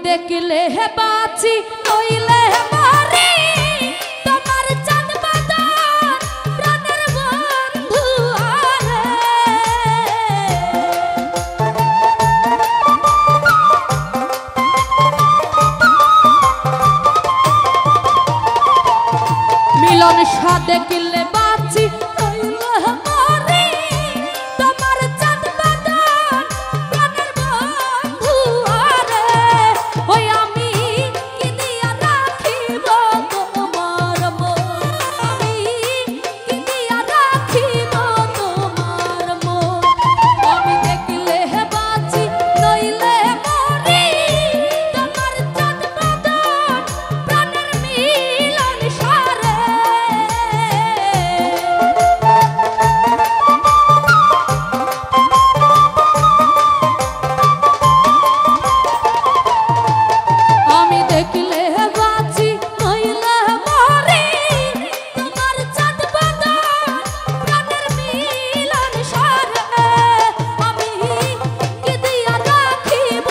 देखले है बाची नइले है मारी তোমার চাঁদ বাদর প্রাণের বন্ধু আরে মিলন সাদে কিলে বাঁচি নইলে है মারি তোমার চাঁদ বাদর প্রাণের বন্ধু আরে ওই আমি কি দিয়া রাখিব তোমার মন আমি কি দিয়া রাখিব তোমার মন আমি দেখলে হে বাঁচি নইলে মরি তোমার চাঁদ বাদর প্রাণের মিলন সারে আমি দেখলে বাঁচি নইলে মরি তোমার চাঁদ বাদর প্রাণের মিলন সারে আমি কি দিয়া রাখিব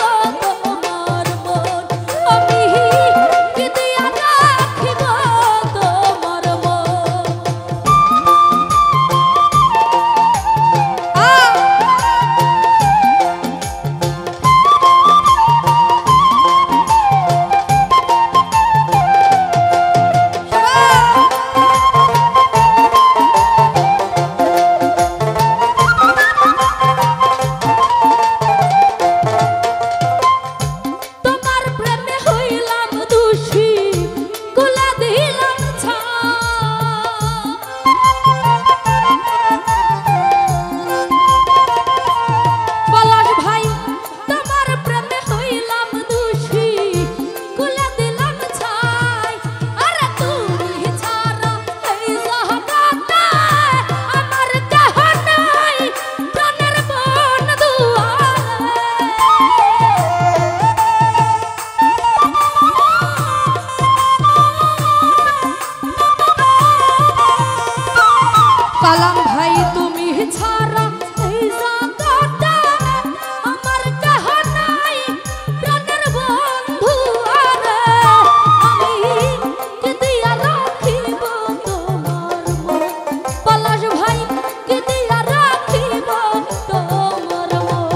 তোমার মন আমি কি দিয়া রাখিব তোমার মন তোমার প্রেমে হইলাম দোষী কুলা দিলাম পলাশ ভাই তোমার প্রেমে হইলাম দোষী কুলা দিলাম ছাই আরে তুমি ছাড়া এই জগতে আমার কেহ নাই প্রাণের বন্ধু কালাম ভাই তুমি ছাড়া এই জগতে আমার কেহ নাই প্রাণের বন্ধু আরে আমি কি দিয়া রাখিব তোমার মন পলাশ ভাই কি দিয়া রাখিব তোমার মন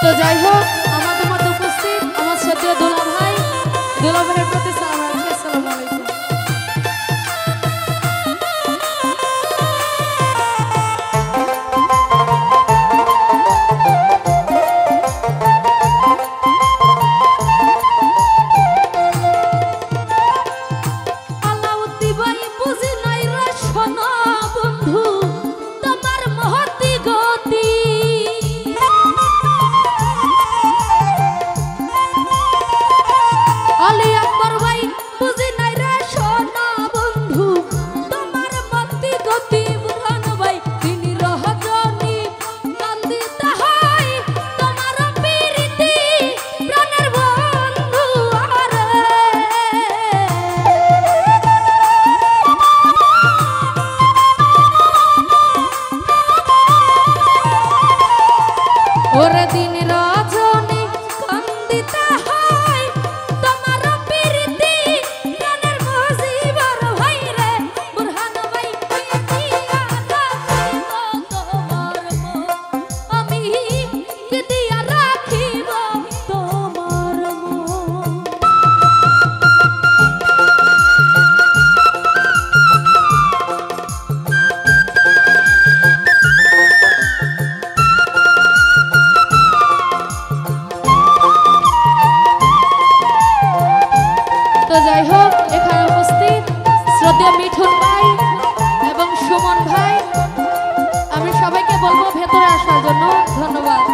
তো যাই হোক আমাদের মধ্যে উপস্থিত আমার শ্রদ্ধেয় দোলা ভাই দোলা ভাইয়ের প্রতি সালাম আছে আসসালামু আলাইকুম আলাউদ্দি ভাই বুঝি নাই রে সোনা বন্ধু তোমার মহতি গতি আলী আকবর ভাই বুঝি নাই রে সোনা বন্ধু তোমার মতি গতি বুরহান ভাই তিনি রহজনি কান্দিতে হয় তোমার প্রীতি প্রাণের বন্ধু আরে ওরে দিন রজনী কান্দিতে হয় তোমার প্রীতি প্রাণের মুজিবর ভাই রে বুরহান ভাই কি দিয়া রাখিব তোমার মন আমি কি দিয়া রাখিব তোমার মন তো যাই হোক এখানে উপস্থিত শ্রদ্ধেয় মিঠুন ভাই এবং সুমন ভাই আমি সবাইকে বলবো ভেতরে আসার জন্য ধন্যবাদ।